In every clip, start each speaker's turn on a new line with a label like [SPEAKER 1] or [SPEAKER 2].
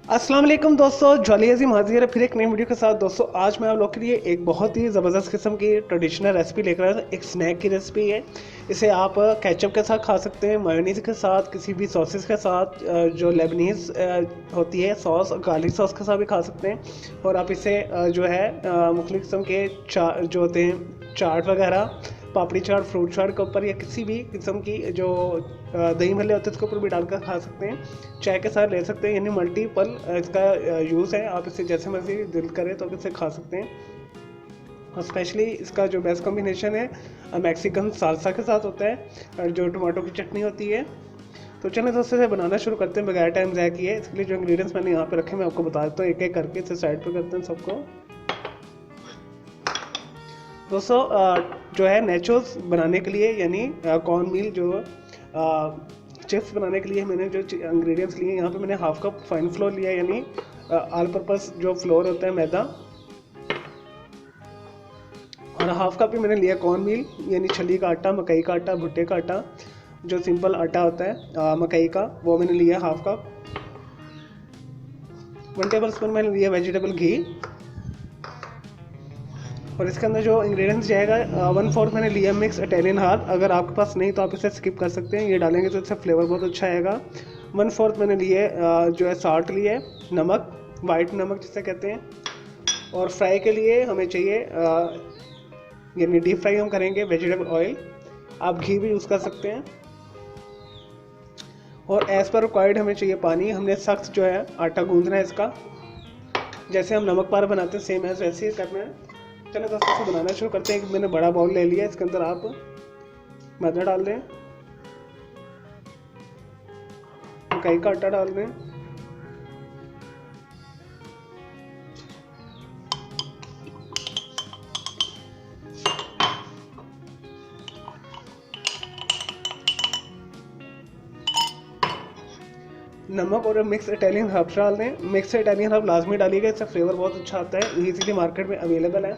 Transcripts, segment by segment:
[SPEAKER 1] अस्सलाम वालेकुम दोस्तों, जॉली अजीम हाजिर है फिर एक नई वीडियो के साथ। दोस्तों आज मैं आप लोग के लिए एक बहुत ही ज़बरदस्त किस्म की ट्रेडिशनल रेसिपी लेकर आया हूं। एक स्नैक की रेसिपी है। इसे आप केचप के साथ खा सकते हैं, मायोनीज के साथ, किसी भी सॉसेस के साथ, जो लेबनीज होती है सॉस, गार्लिक सॉस के साथ भी खा सकते हैं। और आप इसे जो है मुख्तलिफ किस्म के जो होते हैं चाट वगैरह, पापड़ी चाट, फ्रूट चाट के ऊपर या किसी भी किस्म की जो दही भल्ले होते हैं उसके ऊपर भी डालकर खा सकते हैं। चाय के साथ ले सकते हैं, यानी मल्टीपल इसका यूज़ है। आप इसे जैसे मर्जी दिल करे तो आप इसे खा सकते हैं। और स्पेशली इसका जो बेस्ट कॉम्बिनेशन है मैक्सिकन सालसा के साथ होता है, जो टमाटो की चटनी होती है। तो चलें दोस्तों इसे बनाना शुरू करते हैं बगैर टाइम ज़ाया किए। इसके लिए जो इंग्रेडिएंट्स मैंने यहाँ पे रखे मैं आपको बता देता हूँ एक एक करके। इसे साइड पर करते हैं सबको। दोस्तों जो है नेचोस बनाने के लिए, यानी कॉर्न मील जो चिप्स बनाने के लिए मैंने जो इंग्रेडिएंट्स लिए, यहाँ पे मैंने हाफ कप फाइन फ्लोर लिया, यानी ऑल पर्पस जो फ्लोर होता है मैदा। और हाफ कप ही मैंने लिया कॉर्न मील, यानी छली का आटा, मकई का आटा, भुट्टे का आटा, जो सिंपल आटा होता है मकई का, वो मैंने लिया हाफ कप। 1 टेबल स्पून मैंने लिया वेजिटेबल घी। और इसके अंदर जो इंग्रेडिएंट्स जाएगा 1/4 मैंने लिया मिक्स इटालियन हर्ब। अगर आपके पास नहीं तो आप इसे स्किप कर सकते हैं, ये डालेंगे तो इसका फ्लेवर बहुत अच्छा आएगा। 1/4 मैंने लिए जो है साल्ट लिए, नमक, वाइट नमक जिसे कहते हैं। और फ्राई के लिए हमें चाहिए यानी डीप फ्राई हम करेंगे वेजिटेबल ऑयल, आप घी भी यूज़ कर सकते हैं। और एज़ पर रिक्वायर्ड हमें चाहिए पानी। हमने सख्त जो है आटा गूंदना है इसका, जैसे हम नमक पारा बनाते हैं सेम है वैसे ही करना है। चलो दोस्तों इसे बनाना शुरू करते हैं। मैंने बड़ा बाउल ले लिया, इसके अंदर आप मैदा डाल दें, मकई का आटा डाल दें, नमक और मिक्स इटालियन हर्ब्स डाल दें। मिक्स इटालियन हर्ब लाजमी डालिएगा, इससे फ्लेवर बहुत अच्छा आता है, इजीली मार्केट में अवेलेबल है।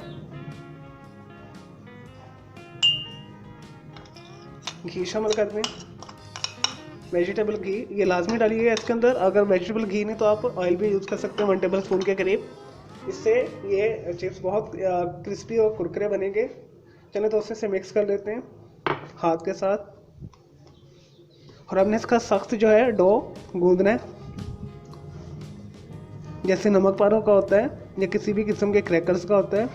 [SPEAKER 1] घी शामिल कर दें, वेजिटेबल घी ये लाजमी डालिएगा इसके अंदर। अगर वेजिटेबल घी नहीं तो आप ऑयल भी यूज़ कर सकते हैं 1 टेबल स्पून के करीब। इससे ये चिप्स बहुत क्रिस्पी और कुरकुरे बनेंगे। चलें तो उससे मिक्स कर लेते हैं हाथ के साथ। और हमने इसका सख्त जो है डो गूंदना है, जैसे नमक पारों का होता है या किसी भी किस्म के क्रैकर्स का होता है।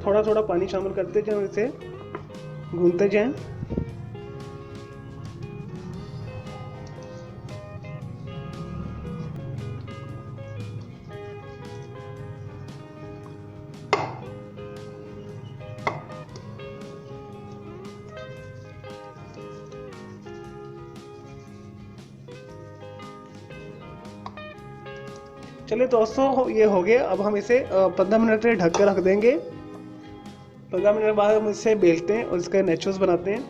[SPEAKER 1] थोड़ा थोड़ा पानी शामिल करते जाएं, इसे गूंदते जाएं। चलिए दोस्तों ये हो गया। अब हम इसे 15 मिनट तक ढक कर रख देंगे। 15 मिनट बाद हम इसे बेलते हैं और इसके नेचोस बनाते हैं।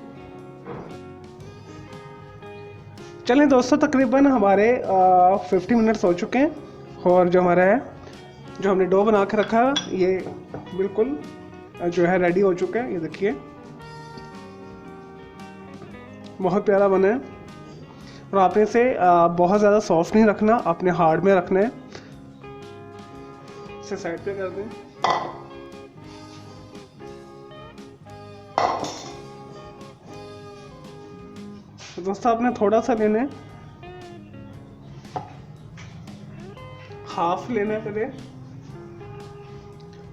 [SPEAKER 1] चलें दोस्तों तकरीबन हमारे 50 मिनट्स हो चुके हैं। और जो हमारा है, जो हमने डो बना के रखा ये बिल्कुल जो है रेडी हो चुका है। ये देखिए बहुत प्यारा बना है। और आपने इसे बहुत ज़्यादा सॉफ्ट नहीं रखना, आपने हार्ड में रखना है। इसे साइड पे कर दें। तो दोस्तों आपने थोड़ा सा लेना है, हाफ लेना है पहले।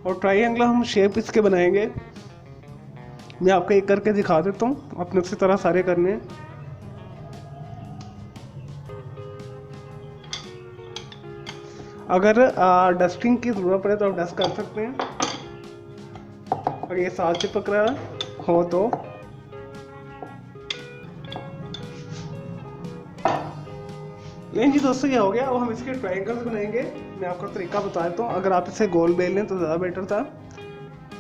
[SPEAKER 1] और ट्रायंगल हम शेप इसके बनाएंगे। मैं आपको एक करके दिखा देता हूँ, अपने उसी तरह सारे करने हैं। अगर डस्टिंग की ज़रूरत पड़े तो आप डस्ट कर सकते हैं, अगर ये साथ चिपक रहा हो तो। लेकिन जी दोस्तों ये हो गया। अब हम इसके ट्रायंगल्स बनाएंगे। मैं आपको तरीका बता देता हूँ। अगर आप इसे गोल बेल लें तो ज़्यादा बेटर था।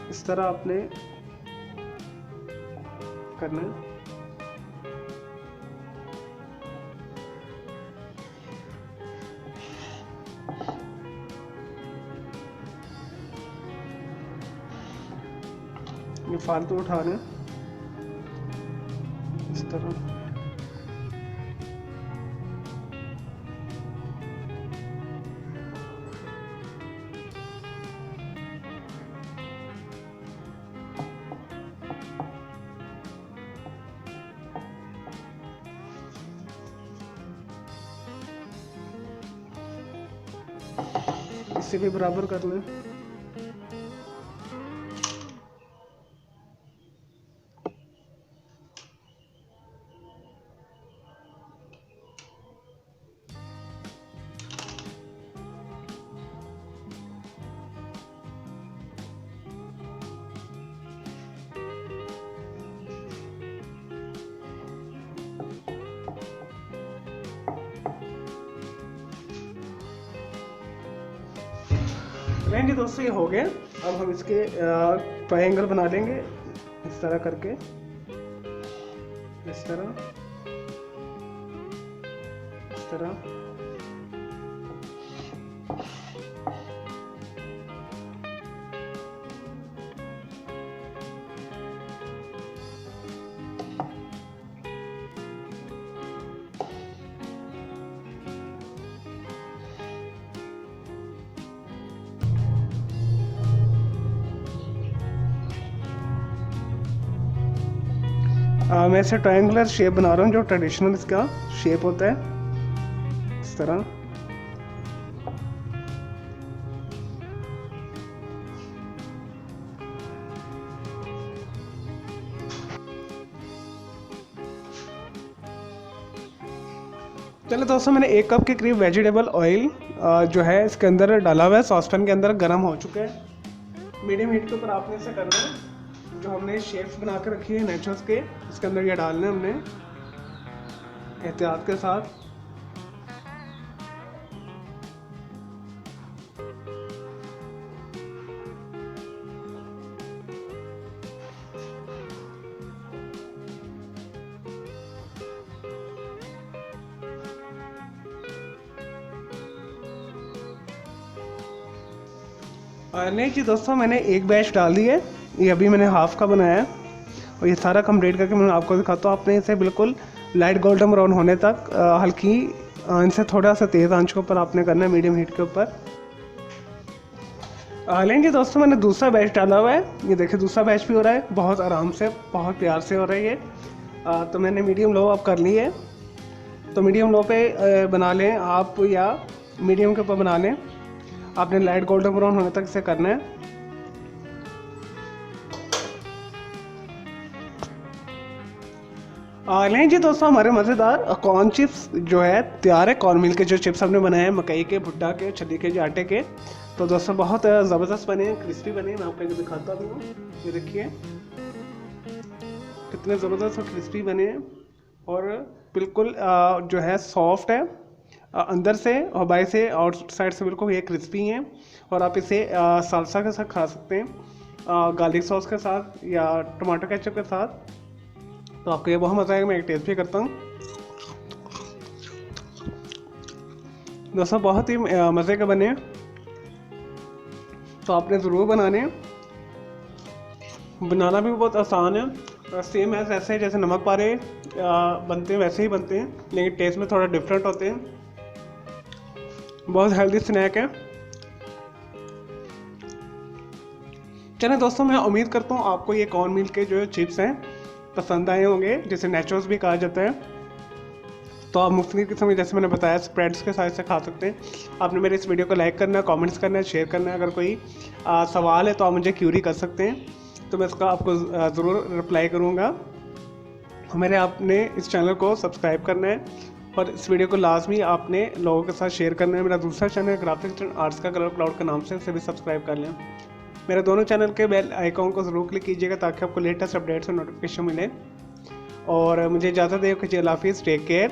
[SPEAKER 1] इस तरह आपने करना है। ये फालतू उठा रहे हैं इस तरह। इसे भी बराबर कर लें। नहीं जी दोस्तों, ये हो गया। अब हम इसके ट्रायंगल बना लेंगे इस तरह करके, इस तरह, इस तरह। मैं इसे ट्रायंगुलर शेप बना रहा हूँ, जो ट्रेडिशनल इसका शेप होता है, इस तरह। चलो दोस्तों, मैंने 1 कप के करीब वेजिटेबल ऑयल जो है इसके अंदर डाला हुआ है, सॉसपैन के अंदर गर्म हो चुका है। मीडियम हीट के ऊपर आपने इसे करना है। जो हमने शेप्स बना के रखी है नेचर्स के, इसके अंदर ये डालने हमने एहतियात के साथ। नहीं जी दोस्तों, मैंने एक बैच डाल दी है। ये अभी मैंने हाफ का बनाया है और ये सारा कंप्लीट करके मैं आपको दिखाता हूँ। आपने इसे बिल्कुल लाइट गोल्डन ब्राउन होने तक हल्की इनसे थोड़ा सा तेज़ आंच के ऊपर आपने करना है, मीडियम हीट के ऊपर। लेंगे दोस्तों, मैंने दूसरा बैच डाला हुआ है। ये देखिए दूसरा बैच भी हो रहा है, बहुत आराम से, बहुत प्यार से हो रहा है ये। तो मैंने मीडियम लो अब कर ली है। तो मीडियम लो पे बना लें आप, या मीडियम के ऊपर बना लें। आपने लाइट गोल्डन ब्राउन होने तक इसे करना है। नहीं जी दोस्तों, हमारे मज़ेदार कॉर्न चिप्स जो है तैयार है। कॉर्न मिल के जो चिप्स हमने बनाए हैं, मकई के, भुट्टा के, छली के, आटे के। तो दोस्तों बहुत ज़बरदस्त बने हैं, क्रिस्पी बने हैं। मैं आपको दिखाता हूँ, ये देखिए कितने ज़बरदस्त और क्रिस्पी बने हैं, और बिल्कुल जो है सॉफ्ट है अंदर से और बाहर से, आउटसाइड से बिल्कुल ये क्रिस्पी हैं। और आप इसे सालसा के साथ खा सकते हैं, गार्लिक सॉस के साथ या टमाटो केचप के साथ। तो आपको ये बहुत मज़ा आएगा। मैं एक टेस्ट भी करता हूँ दोस्तों, बहुत ही मज़े के बने। तो आपने ज़रूर बनाने, बनाना भी बहुत आसान है। सेम है ऐसे जैसे नमक पारे बनते हैं, वैसे ही बनते हैं, लेकिन टेस्ट में थोड़ा डिफरेंट होते हैं। बहुत हेल्दी स्नैक है। चलिए दोस्तों, मैं उम्मीद करता हूँ आपको ये कॉर्न मिल के जो चिप्स हैं पसंद आए होंगे, जिसे नेचोस भी कहा जाता है। तो आप मुख्तलिफ किस्म के, जैसे मैंने बताया, स्प्रेड्स के साथ से खा सकते हैं। आपने मेरे इस वीडियो को लाइक करना है, कमेंट्स करना है, शेयर करना है। अगर कोई सवाल है तो आप मुझे क्यूरी कर सकते हैं, तो मैं इसका आपको ज़रूर रिप्लाई करूँगा। मेरे आपने इस चैनल को सब्सक्राइब करना है और इस वीडियो को लाजमी आपने लोगों के साथ शेयर करना है। मेरा दूसरा चैनल है ग्राफिक्स एंड आर्ट्स का कलर क्लाउड के नाम से, उसे भी सब्सक्राइब कर लें। मेरे दोनों चैनल के बेल आइकॉन को ज़रूर क्लिक कीजिएगा ताकि आपको लेटेस्ट अपडेट्स और नोटिफिकेशन मिले। और मुझे इजाज़त दें, अल्लाह हाफिज़, टेक केयर।